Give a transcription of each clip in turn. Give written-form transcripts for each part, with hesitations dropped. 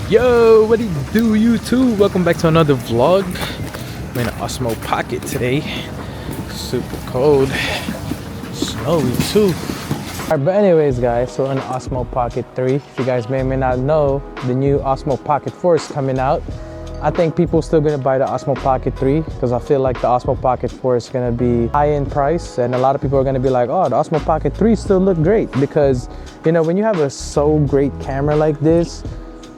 Yo, what do you do, YouTube? Welcome back to another vlog. I'm in an Osmo Pocket today. Super cold, snowy too. Alright, but anyways, guys, so in Osmo Pocket 3. If you guys may or may not know, the new Osmo Pocket 4 is coming out. I think people are still gonna buy the Osmo Pocket 3 because I feel like the Osmo Pocket 4 is gonna be high in price, and a lot of people are gonna be like, oh, the Osmo Pocket 3 still look great, because you know, when you have a so great camera like this,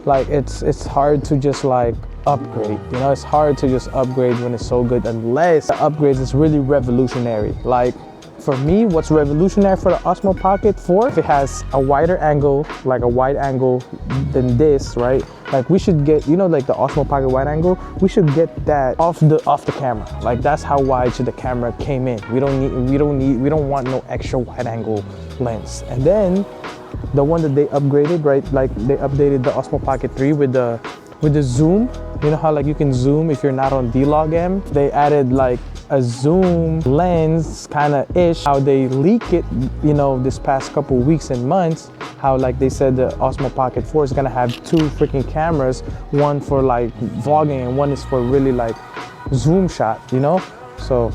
like it's hard to just like upgrade. You know, it's hard to just upgrade when it's so good, unless the upgrades is really revolutionary. Like for me, what's revolutionary for the Osmo Pocket 4, if it has a wider angle, like a wide angle than this, right? Like we should get, you know, like the Osmo Pocket wide angle, we should get that off the camera. Like that's how wide the camera came in. We don't want no extra wide angle lens. And then the one that they upgraded, right? Like they updated the Osmo Pocket 3 with the zoom. You know how like you can zoom if you're not on D-Log-M? They added like a zoom lens kind of ish. How they leak it, you know, this past couple weeks and months, how like they said the Osmo Pocket 4 is gonna have two freaking cameras, one for like vlogging and one is for really like zoom shot, you know? So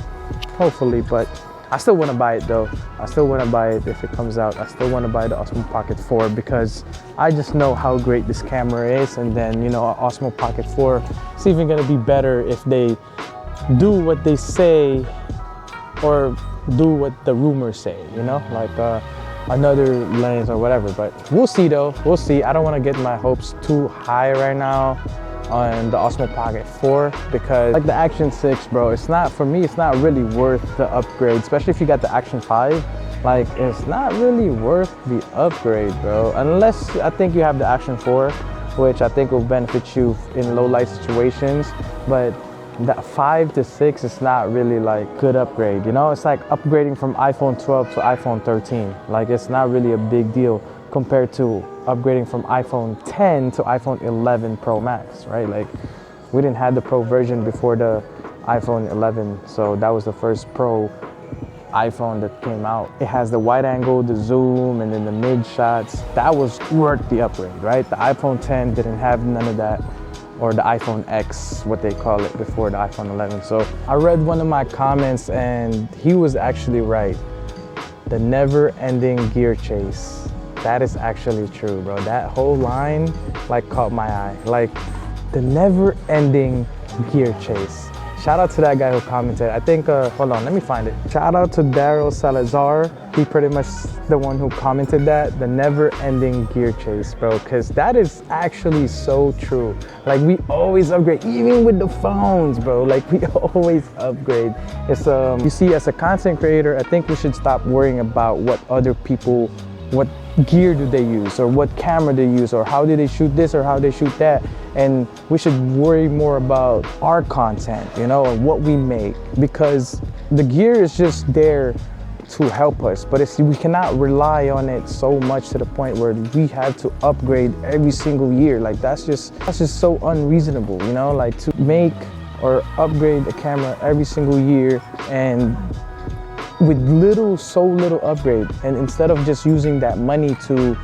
hopefully, but I still want to buy it though. I still want to buy it if it comes out. I still want to buy the Osmo Pocket 4 because I just know how great this camera is. And then, you know, Osmo Pocket 4, it's even going to be better if they do what they say or do what the rumors say, you know, like another lens or whatever. But we'll see though. We'll see. I don't want to get my hopes too high right now on the Osmo Pocket 4 because like the Action 6, bro, it's not, for me, it's not really worth the upgrade, especially if you got the Action 5. Like it's not really worth the upgrade, bro, unless I think you have the Action 4, which I think will benefit you in low light situations. But that 5 to 6 is not really like good upgrade, you know? It's like upgrading from iPhone 12 to iPhone 13. Like it's not really a big deal compared to upgrading from iPhone 10 to iPhone 11 Pro Max, right? Like we didn't have the Pro version before the iPhone 11, so that was the first Pro iPhone that came out. It has the wide angle, the zoom, and then the mid shots. That was worth the upgrade, right? The iPhone 10 didn't have none of that, or the iPhone X, what they call it, before the iPhone 11. So I read one of my comments and he was actually right. The never-ending gear chase. That is actually true, bro. That whole line like caught my eye. Like the never-ending gear chase. Shout out to that guy who commented. I think, hold on, let me find it. Shout out to Daryl Salazar. He pretty much the one who commented that, the never-ending gear chase, bro. Cause that is actually so true. Like we always upgrade, even with the phones, bro. Like we always upgrade. It's you see, as a content creator, I think we should stop worrying about what other people, what gear do they use, or what camera they use, or how do they shoot this or how they shoot that. And we should worry more about our content, you know, and what we make, because the gear is just there to help us, but we cannot rely on it so much to the point where we have to upgrade every single year. Like that's just so unreasonable, you know, like to make or upgrade a camera every single year and with so little upgrade, and instead of just using that money to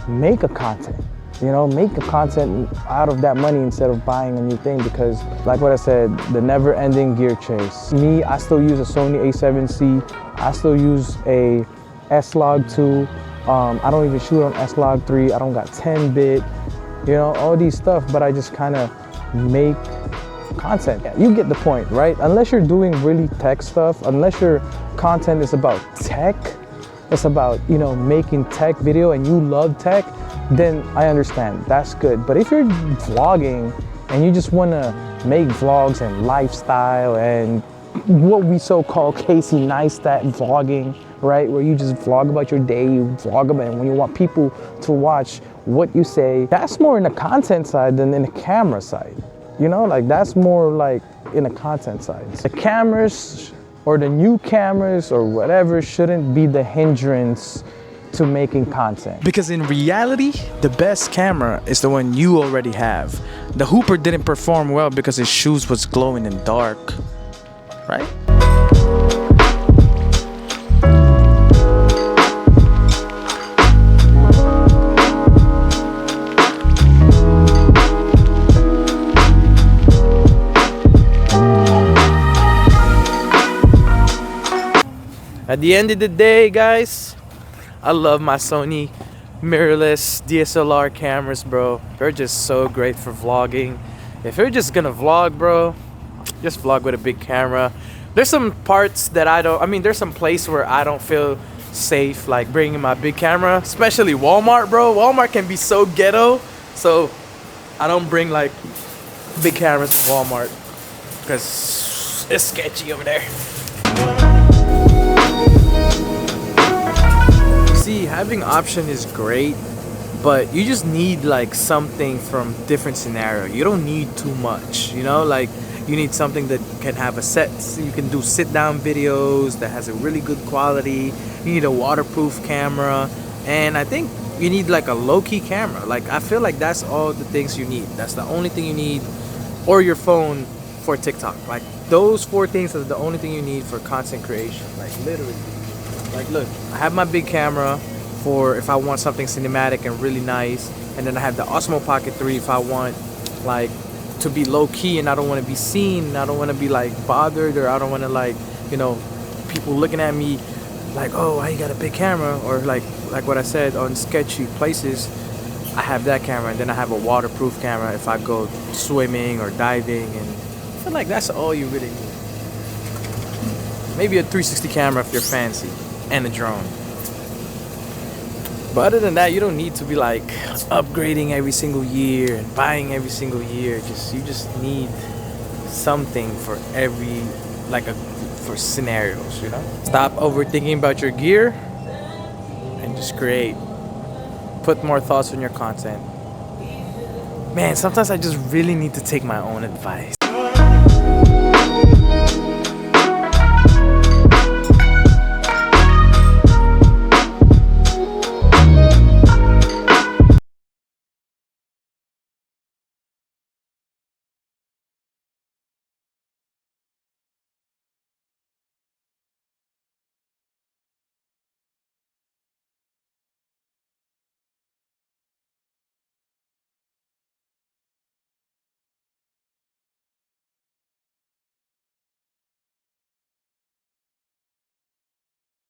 make a content, you know, make a content out of that money instead of buying a new thing. Because like what I said, the never-ending gear chase. Me, I still use a Sony a7C. I still use a S-Log2. I don't even shoot on S-Log3. I don't got 10-bit, you know, all these stuff, but I just kind of make content. You get the point, right? Unless you're doing really tech stuff, unless your content is about tech, it's about, you know, making tech video and you love tech, then I understand, that's good. But if you're vlogging and you just want to make vlogs and lifestyle and what we so-called Casey Neistat vlogging, right, where you just vlog about your day, you vlog about it, and when you want people to watch what you say, that's more in the content side than in the camera side. You know, like that's more like in the content side. The cameras or the new cameras or whatever shouldn't be the hindrance to making content. Because in reality, the best camera is the one you already have. The Hooper didn't perform well because his shoes was glowing in dark, right? At the end of the day, guys, I love my Sony mirrorless DSLR cameras, bro. They're just so great for vlogging. If you're just gonna vlog, bro, just vlog with a big camera. There's some parts that there's some place where I don't feel safe, like bringing my big camera, especially Walmart, bro. Walmart can be so ghetto, so I don't bring like big cameras to Walmart because it's sketchy over there. See, having option is great, but you just need like something from different scenario. You don't need too much, you know, like you need something that can have a set, so you can do sit down videos that has a really good quality. You need a waterproof camera, and I think you need like a low-key camera. Like I feel like that's all the things you need. That's the only thing you need, or your phone for TikTok. Like those 4 things are the only thing you need for content creation. Like literally. Like look, I have my big camera for if I want something cinematic and really nice, and then I have the Osmo Pocket 3 if I want like to be low-key and I don't want to be seen, I don't want to be like bothered, or I don't want to like, you know, people looking at me like, oh, why you got a big camera, or like what I said, on sketchy places. I have that camera, and then I have a waterproof camera if I go swimming or diving, and I feel like that's all you really need. Maybe a 360 camera if you're fancy, and a drone. But other than that, you don't need to be like upgrading every single year and buying every single year. You just need something for every for scenarios, you know? Stop overthinking about your gear and just create. Put more thoughts on your content. Man, sometimes I just really need to take my own advice.